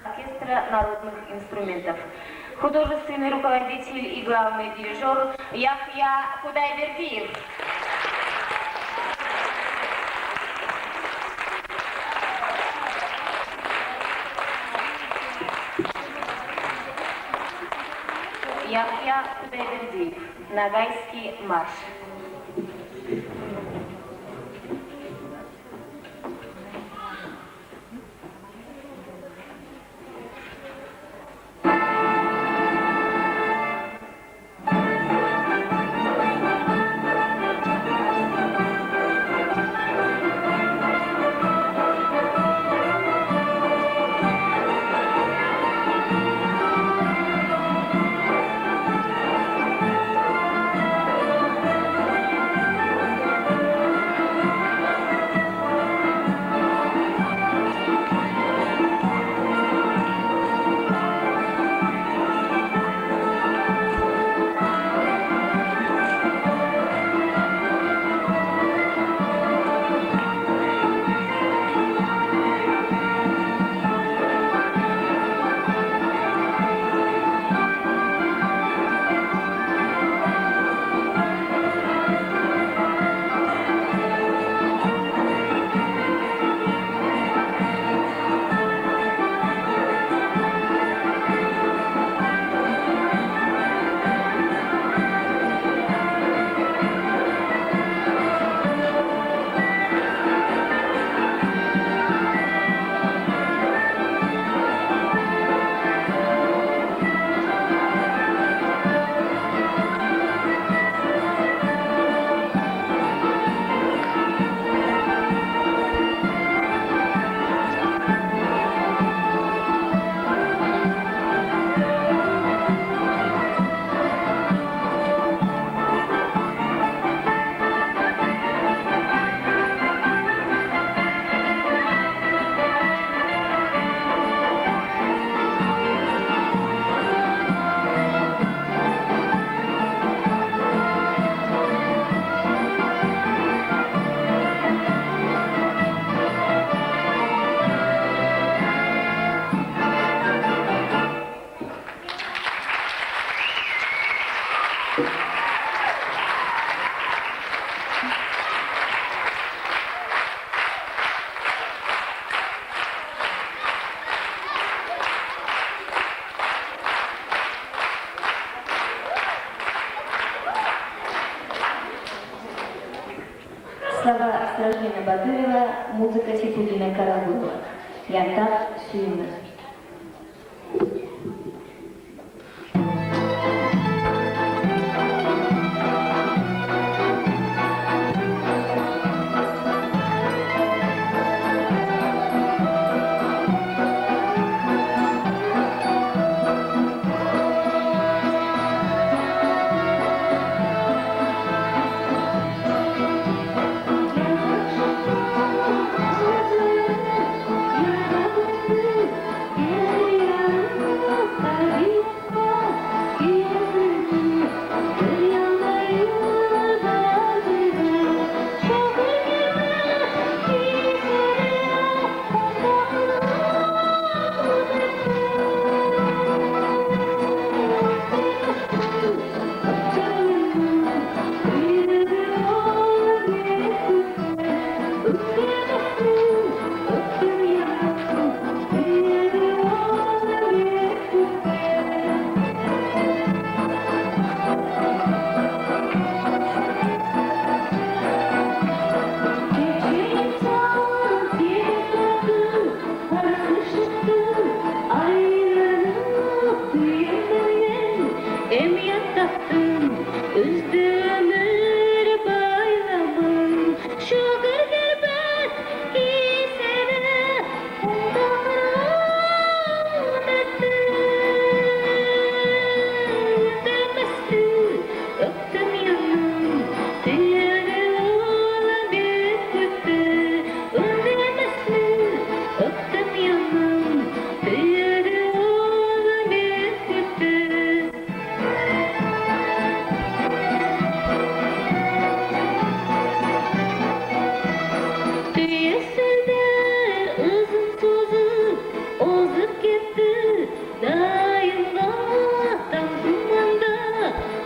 Оркестра народных инструментов. Художественный руководитель и главный дирижер Яхья Худайбердиев. Яхья Худайбердиев. Ногайский марш. Слова Сражена Бадырова, музыка Сейфуллина Карагулова. Янтар Сүйінов.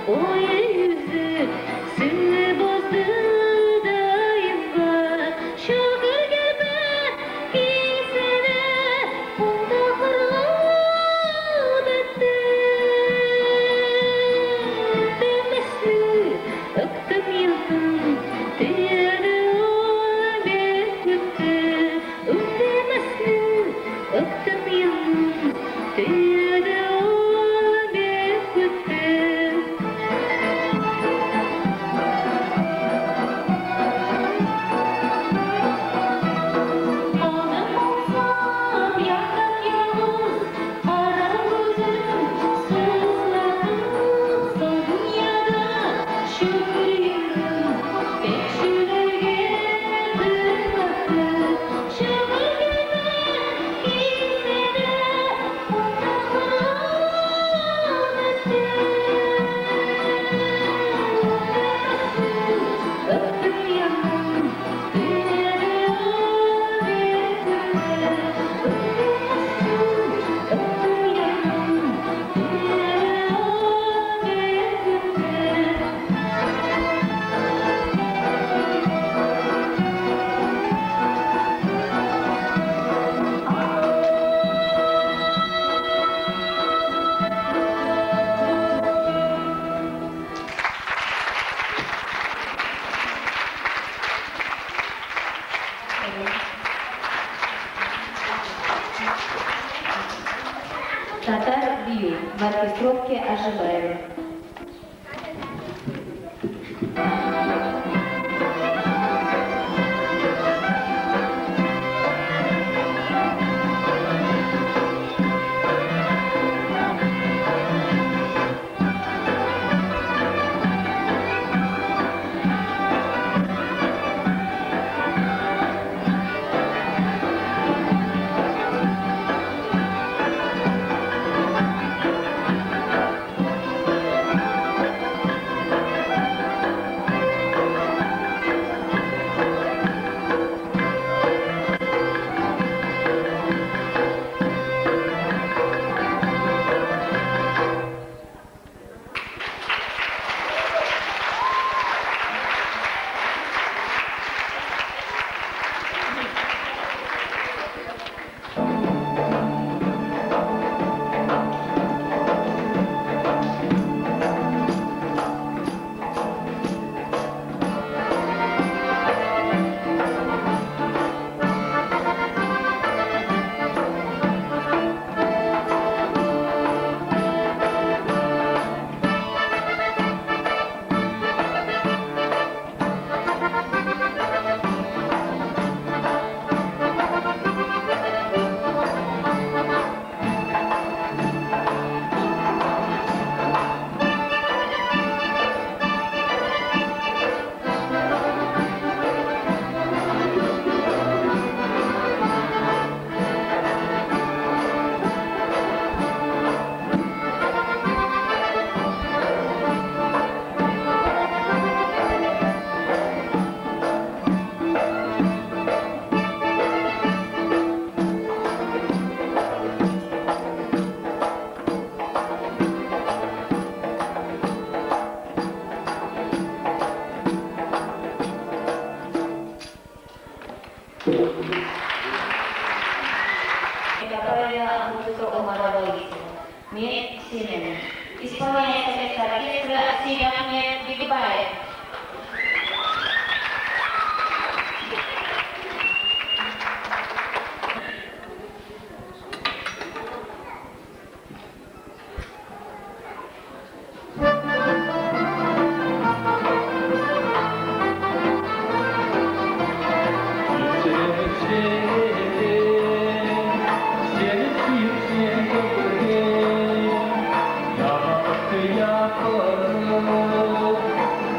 o yüzü sünne bozdu dayımga şükür gelme giysene bunda hırlat etti demesi öktüm yıldım diğeri ol beklitti demesi öktüm yıldım diğeri ol beklitti Татар Бию в оркестровке Ажибаева. Capella Musuh Omarawi. Mit Sinen. Исполняет оркестра Сириахмед Бигбаев.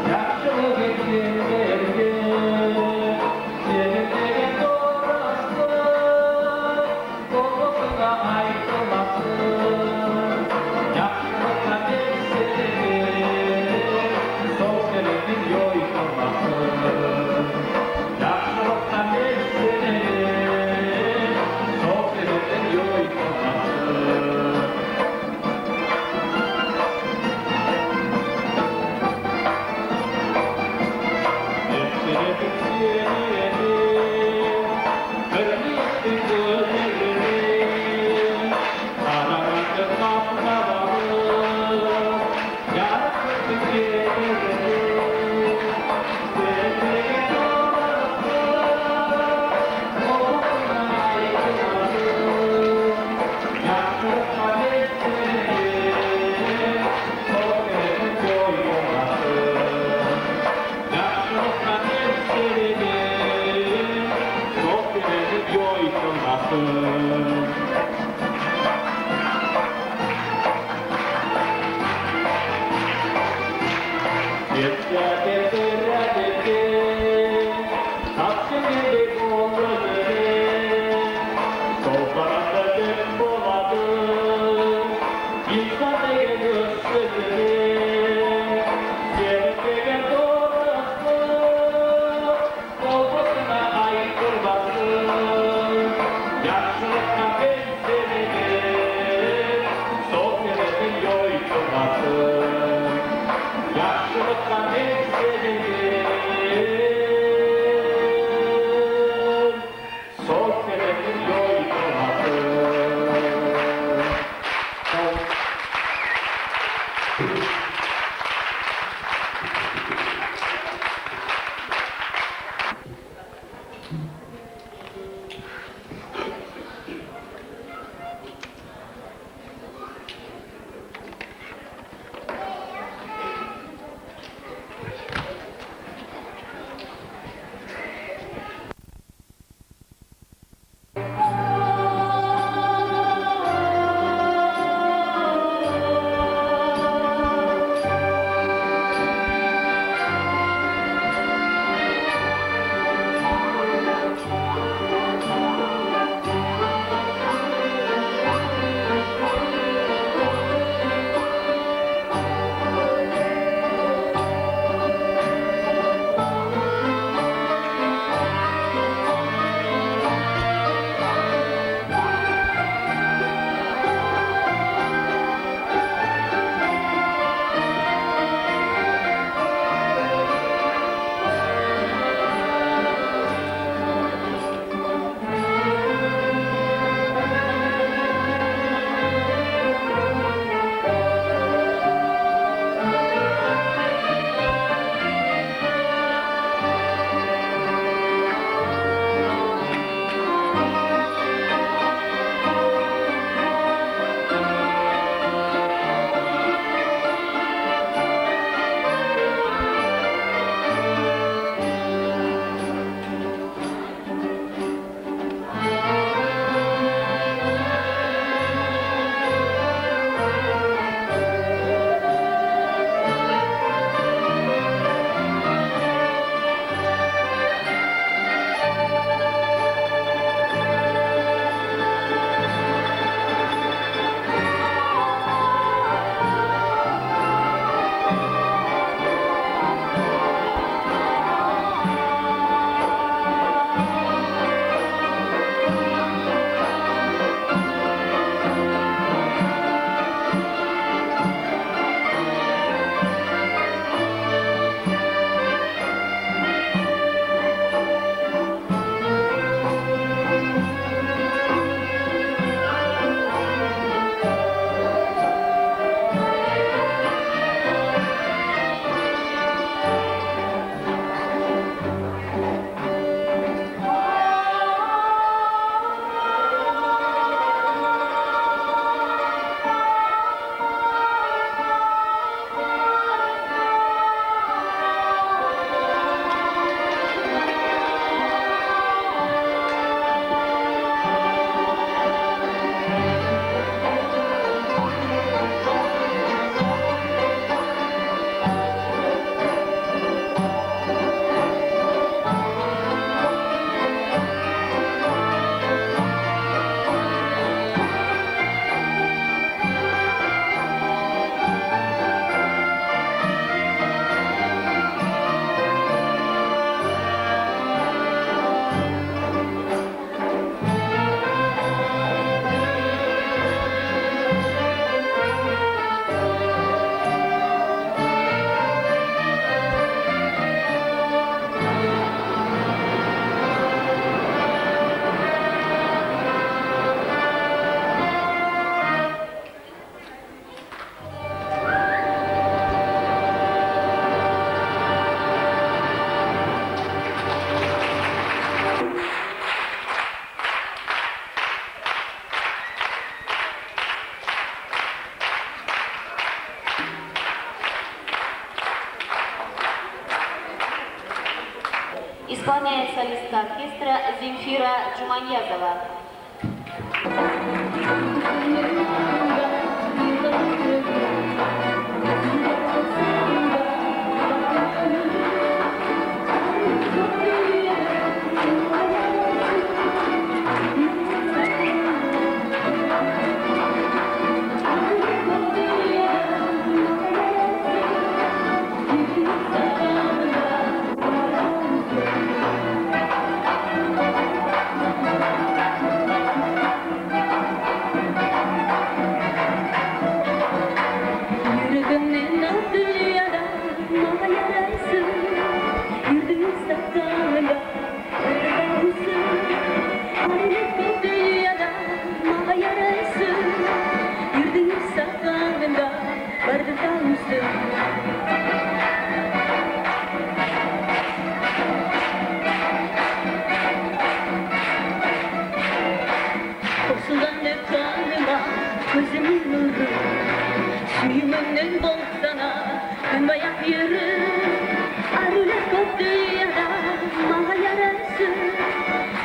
Yeah. Исполняет солистка оркестра Земфира Джуманьязова. Günbayak yürü, arılar koptu yara, maha yarası.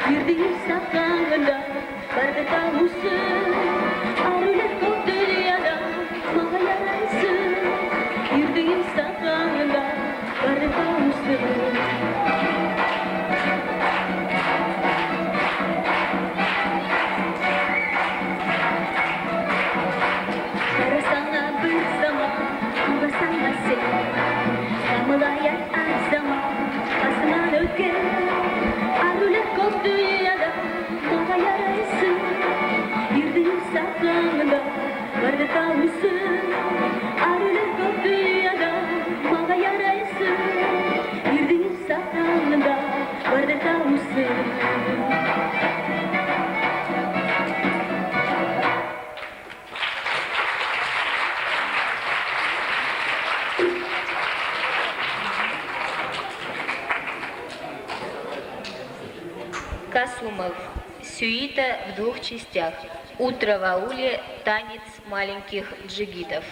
Girdiğim saklağında, barda kalmışsın. Arılar koptu yara, maha yarası. Girdiğim saklağında, barda kalmışsın. Sana bir zaman, bersama sen. Melayang azama, asman ötken. Arılar koptu yara, maha yarası. Girdiğim saklağında, barda kalmışsın. Arılar koptu yara, maha yarası. Girdiğim saklağında, barda kalmışsın. Касумов. Сюита в двух частях. Утро в ауле, танец маленьких джигитов.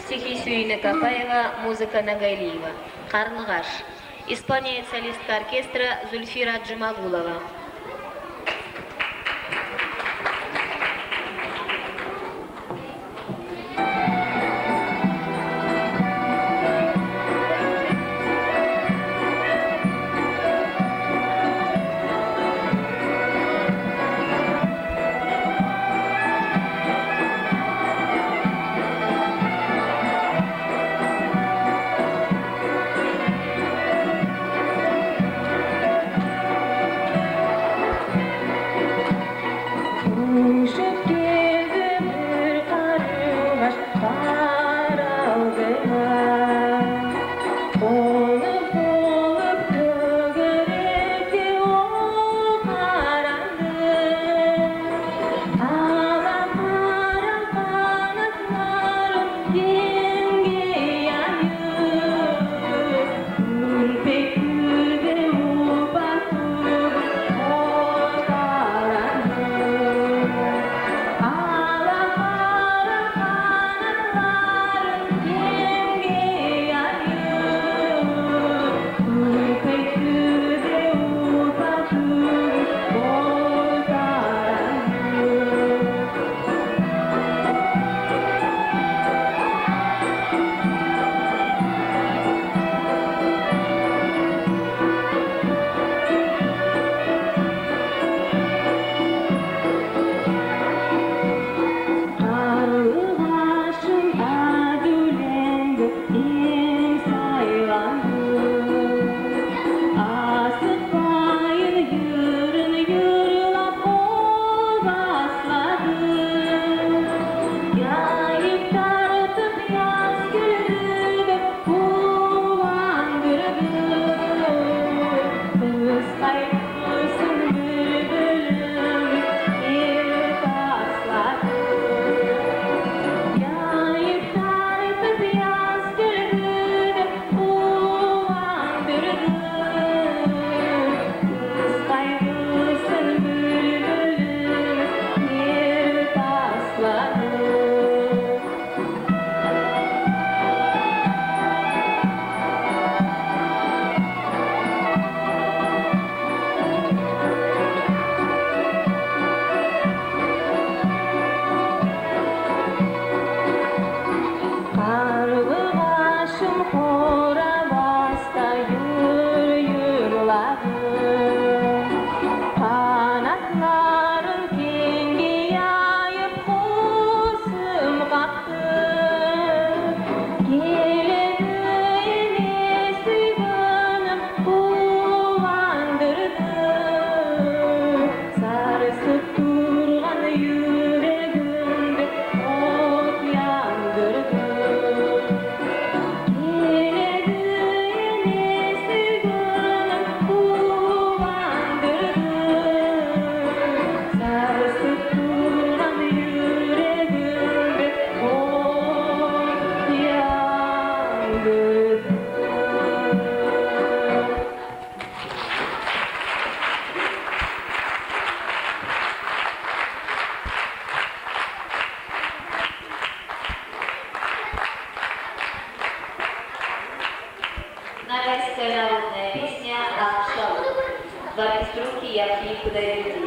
Стихи Сюина Капаева, музыка Нагалиева. Карлыгаш. Исполняет солистка оркестра Зульфира Джумагулова. яхшы Құдайдың.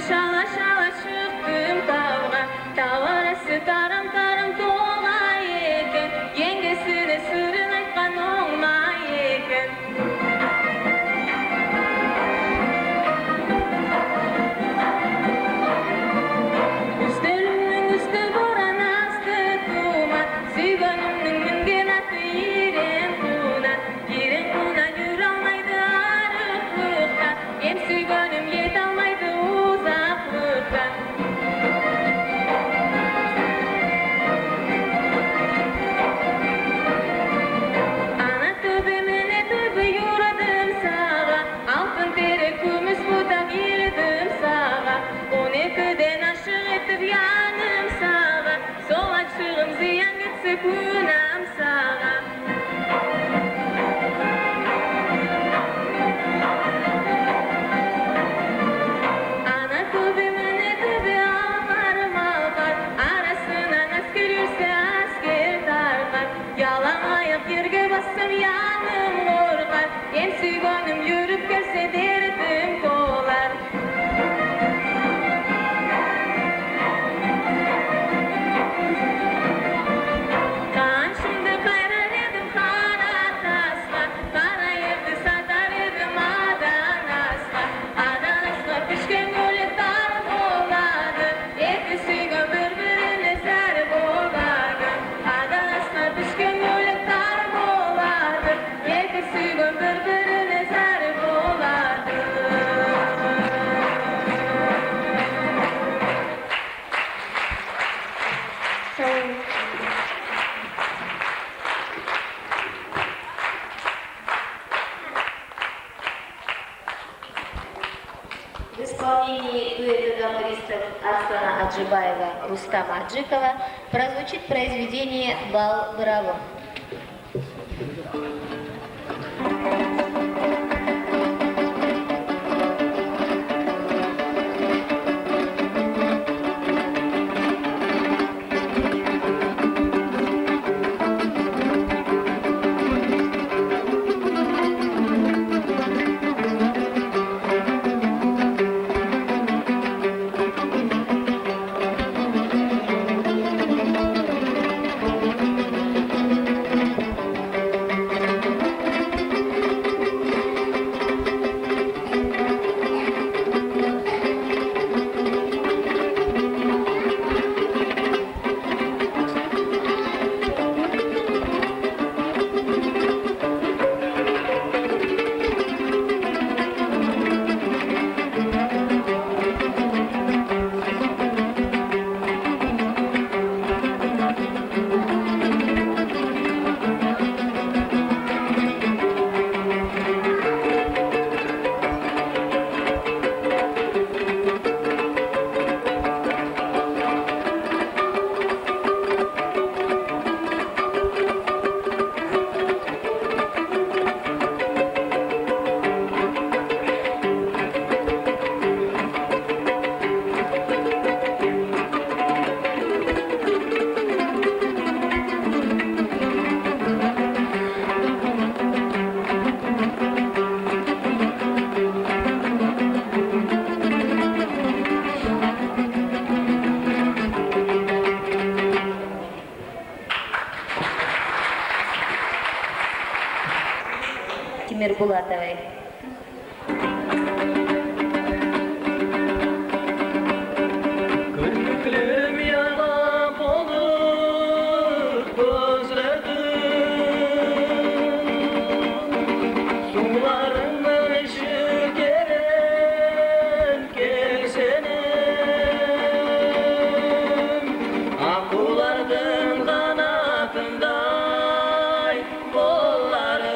Şala çıktım tavga, tavarası taram taram tola eken, yengesine sırrın aytkan olma eken. Üstölümün üstü boran astı tuman, sügönümün müngen atı iren kunan, yürü almaydı arıklıktan, hem sügönüm yet almaydı uzaklıktan. Ana tövbe mene tövbe yuradım sağa, altın tere kümüs budak girdim sağa, 12'den aşık etip yanım sağa, sol açığım ziyan gitse günahım sağa. Ana tövbe mene tövbe ağlarım ağlar, arasından asker yürse asker tarlar, yalan ayak yerge bassam yanım korkar, hem sügönüm yürüp gelse derdim kolar. Kanşımda kayrar edim kara tasla, kara yerdi satar edim adan asla, adan asla pişken gölü tar boladı, eti sügön birbirine zar boladı, adan asla pişken gölü tar boladı, eti sügön birbirine zar boladı. В исполнении дуэта гамористов Оксана Аджибаева, Рустама Аджикова прозвучит произведение «Бал Барабан». Тимирбулатовой. Gönlüm yalan olur gözlerim, sularından ışık gelen kesenim, akkulardın kanatınday kollarım.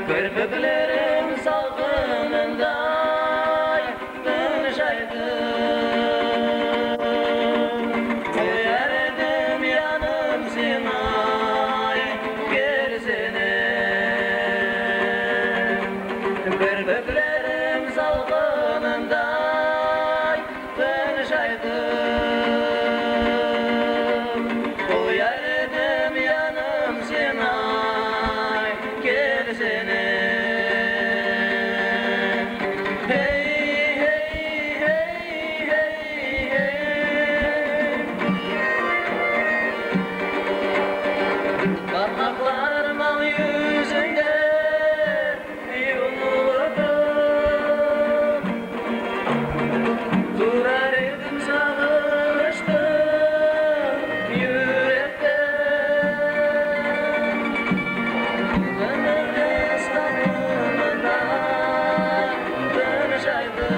Kirpiklerim salgınında tınışaydı. Koyardım yanım seni gerisine. Kirpiklerim salgınında tınışaydı. Koyardım yanım seni gerisine. Parmaklarım al yüzünde yumulurdum. Durar idim sağıştım yürekte. Ömrümde ıslahımında dönüşaydım.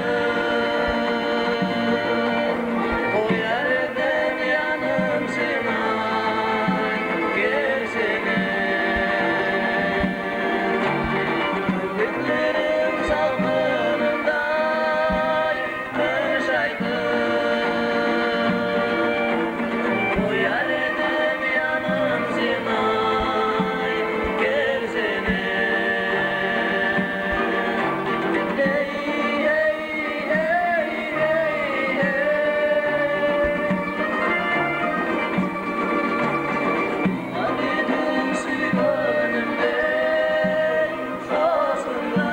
Koyardım yanım seni gerisine. Kirpiklerim salgınında tınışaydım. Koyardım yanım seni gerisine. Hey, hey, hey, hey, hey. Hadidim sübhanımde sazında.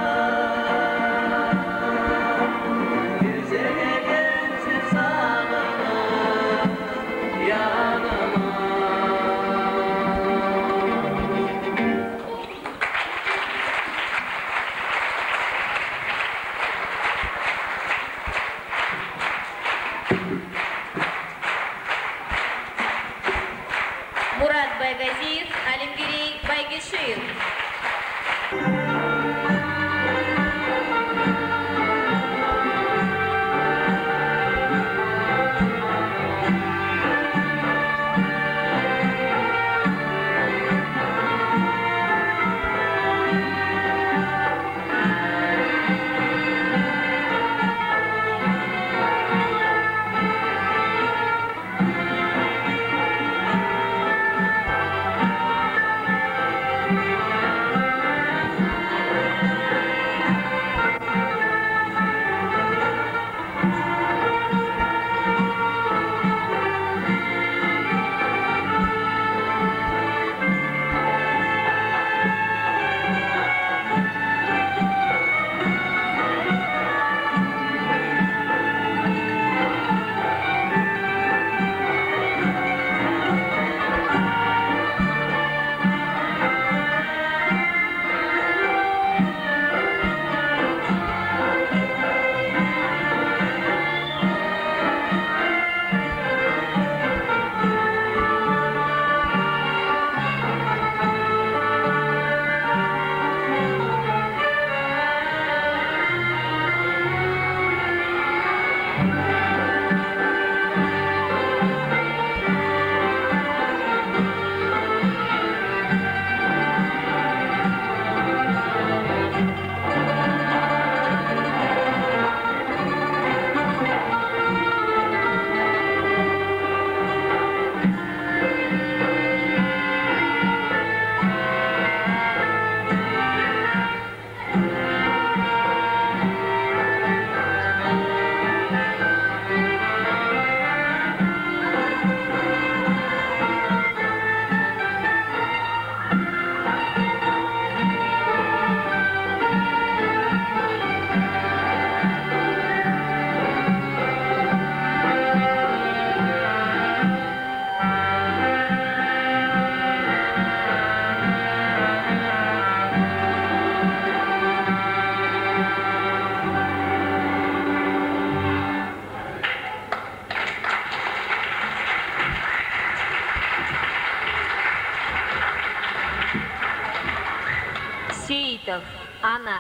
Yüzeye gelsin sağlığım yanıma. Мурат Байгазиев, Алимгерей Байгешиев. Сеитов, она.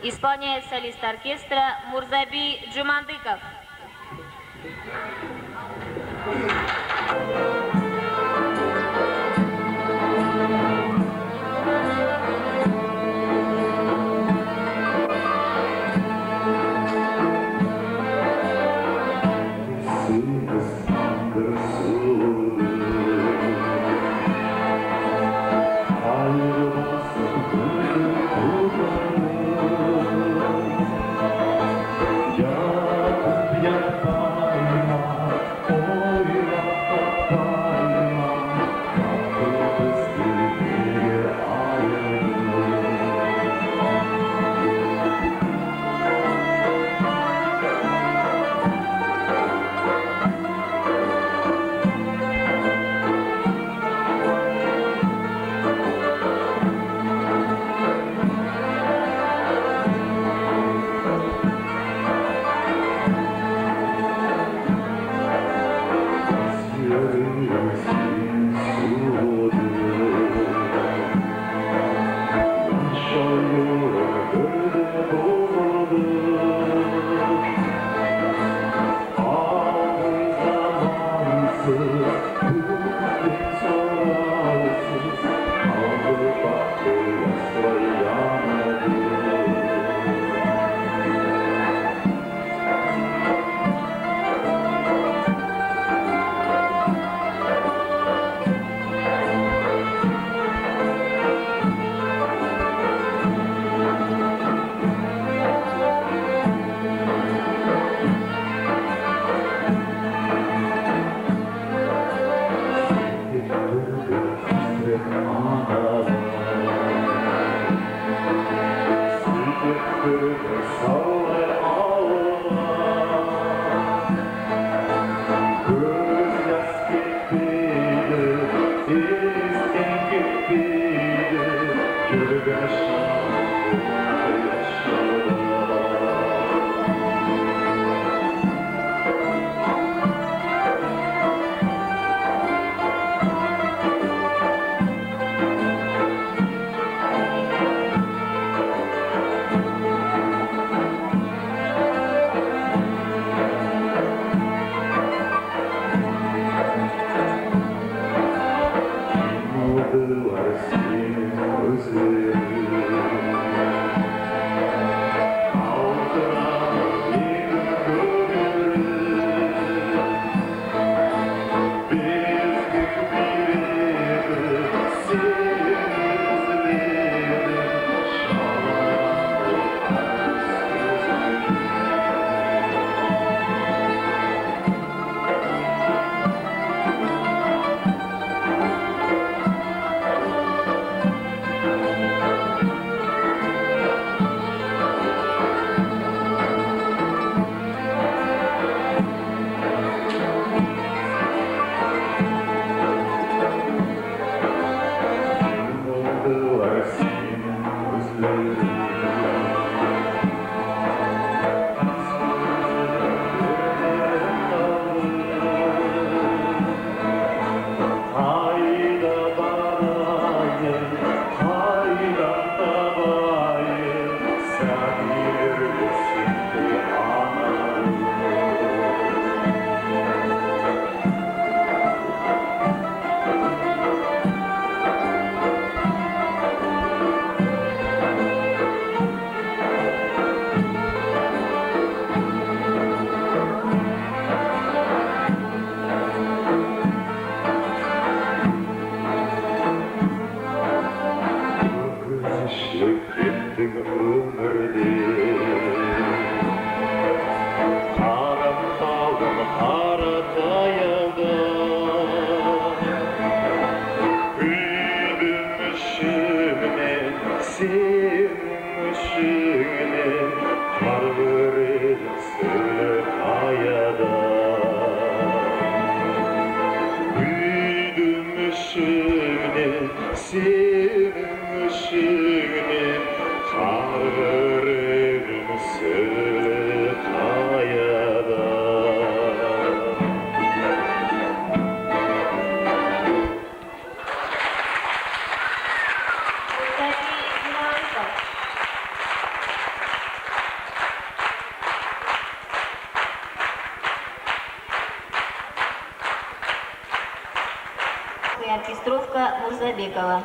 Исполняет солист оркестра Мурзаби Джумандыков. Оркестровка Мурзабекова.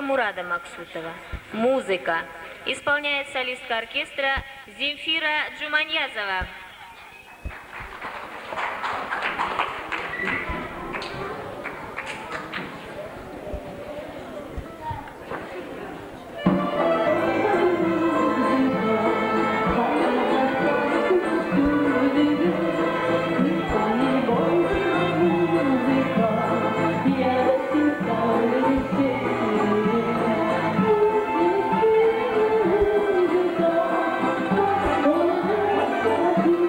Мурада Максутова. Музыка. Исполняет солистка оркестра Земфира Джуманьязова. Thank you.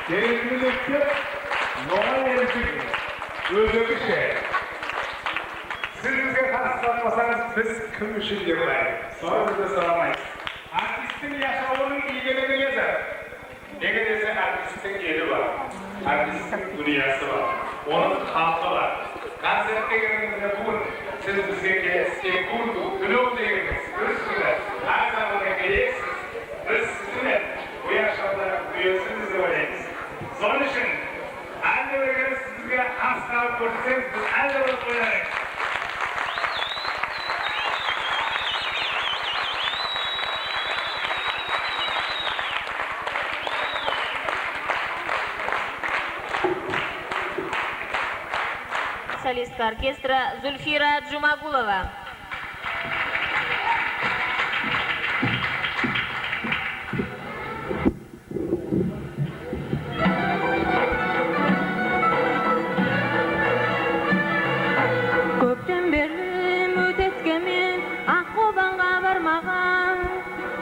Gereklilikte normal erkek özü şey. Siz bizge karşılaşmasanız biz kim için yığılayız? Sonra bize soramayız. Artistin yaşamının ilgili gezer. Nege dese artistin yeri var. Artistin dünyası var. Onun halkı var. Konserte geldiğinde bugün siz bizge kurdu, gülüm deyiniz. Üstüne her zaman geleceksiniz. Biz sizinle bu yaşamda üyesiniz de olayız. Son için anne ve göre sizge hasta kurtsanız biz anne ve oynarız. Солистка оркестра Зульфира Джумагулова. Көптен бері өтеткенмен Аққобанға бармаған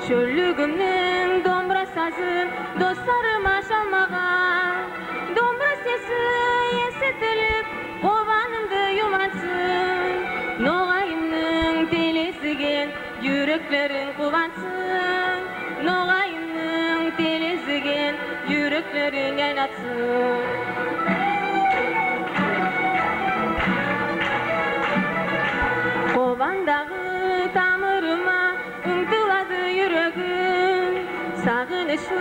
Шөлігімнің домбыра сазын достарыма шалмаған Домбыра сесі есітіліп қобанымды юматсын Ноғайымның телесіген жүректерін қуантсын Ноғайымның телесіген жүректерін айнатсын Қобандағы тамырыма ұмтылады жүрегім Сағынышы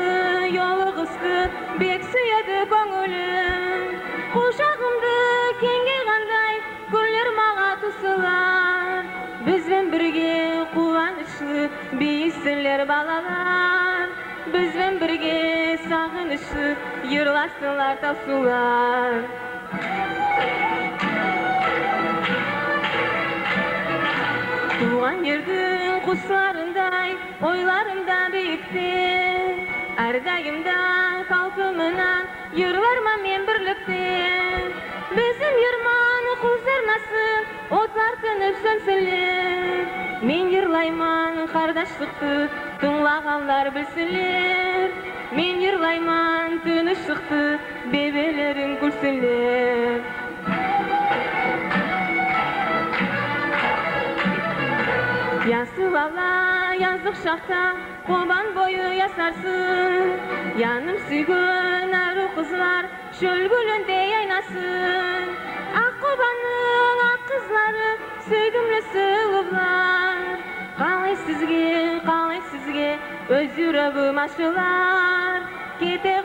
yolğusты бек сүйеді көңілім Құшағымды кеңге қандай гүлдер маға тұсылар Бізбен бірге қуанышы бейсілер балалар Бізбен бірге сағынышы йырласылар таусылар Туған жердің құстарындай ойларымда биікте Әрдайымда қалпымынан йырларма мен бірлікте Біздің ерман құлзарнасы отлар тынып сөнсілер Мен йырлайман қардашлықты тыңлағанлар білсілер Мен йырлайман тыныштықты бебелерін күлсілер Ясыл ала яздық шақта қобан бойы ясарсын Яным сүйген ару қызлар шөл гүліндей айнасын Аққобанның ақ қызлары сөйдімлі сұлулар Қалай сізге өз жүрегім ашылар Кете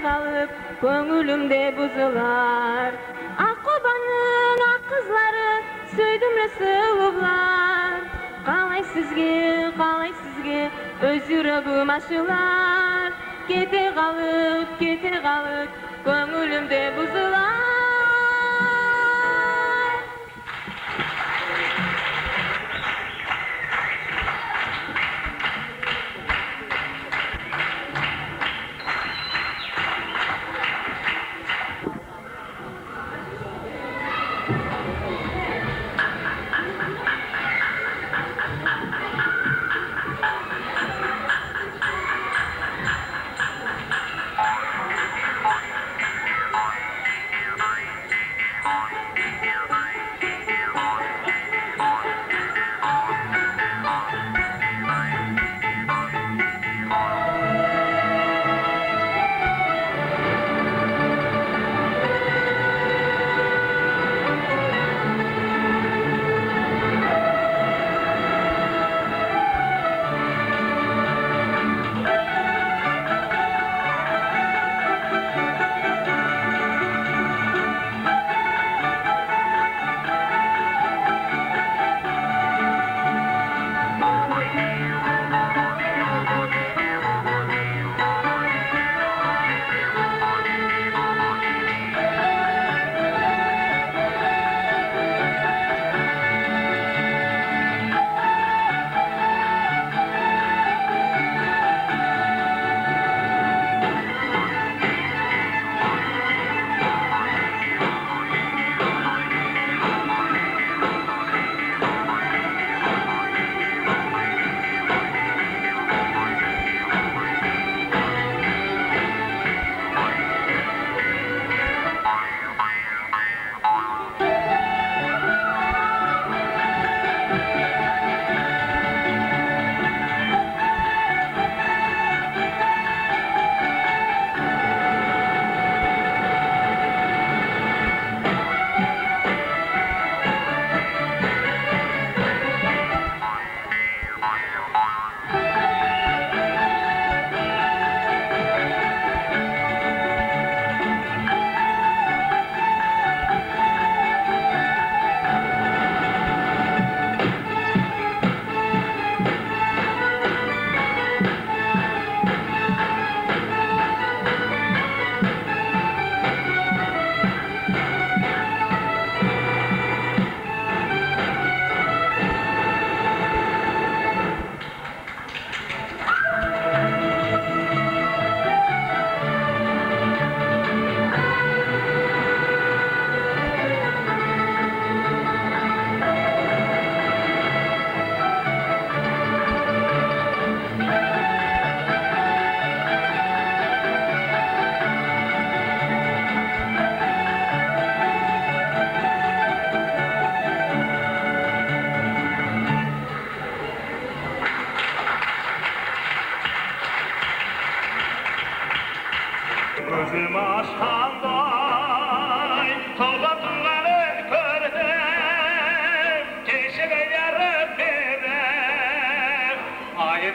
қалып көңілімде бұзылар Аққобанның ақ қызлары сөйдімлі сұлулар Қалай сізге өз жүрегім ашылар Кете қалып көңілімде бұзылар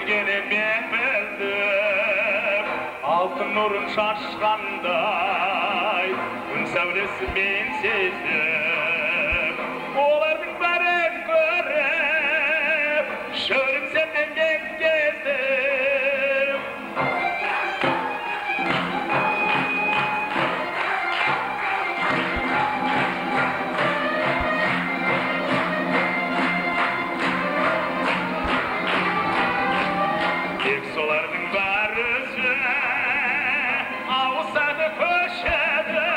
Sevgini ben bildim, altın nurun şaşkanday, gün savresi ben sezdim. Oların baren görüp, şöhrüm senden ben gezdim. Soların barışı, avsadı köşede,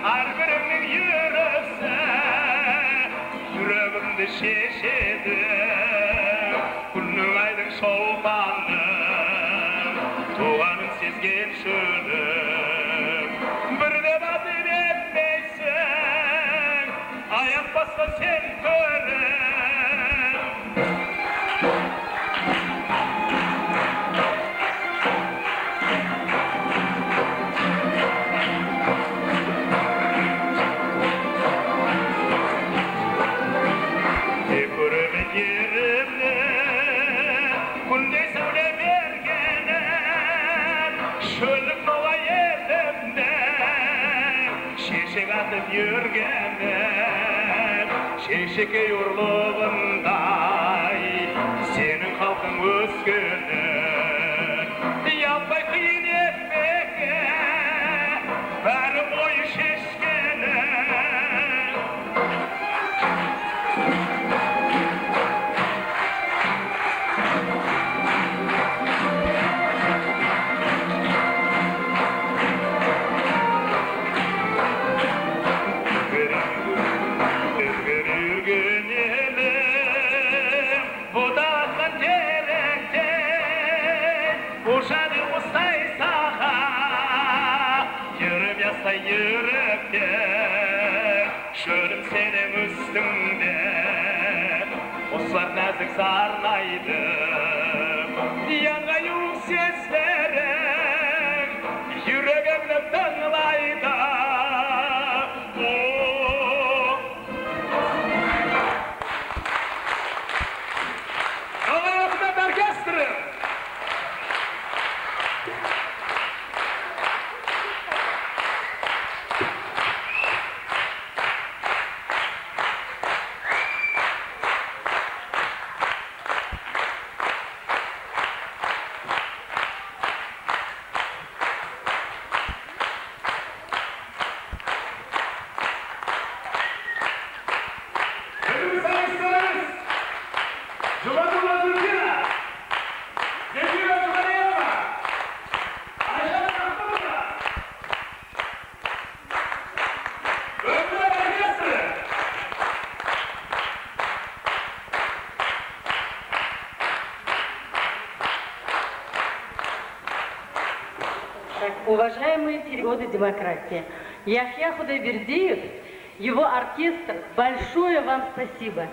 her birinin yürüse, yüreğimde şişedi. Kullu aydın solmanım, tuğanın sizgen şölüm. Bir de badır etmeysen, ayak bassa sen görüm. Yürgemen şeşike yurluğunday senin halkın özgünün yapma kıyın etmeke bari boyu şişkinin. Şörüm senin üstünde, oslar nazik sarnaydım. Yana yok seslerim, yüreğimde tınlaydı. Allah'ım orkestri! Уважаемые переводы демократии, Яхья Худайбердиев, его оркестр, большое вам спасибо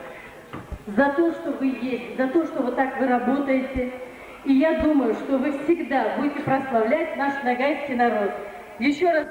за то, что вы есть, за то, что вот так вы работаете. И я думаю, что вы всегда будете прославлять наш нагайский народ. Еще раз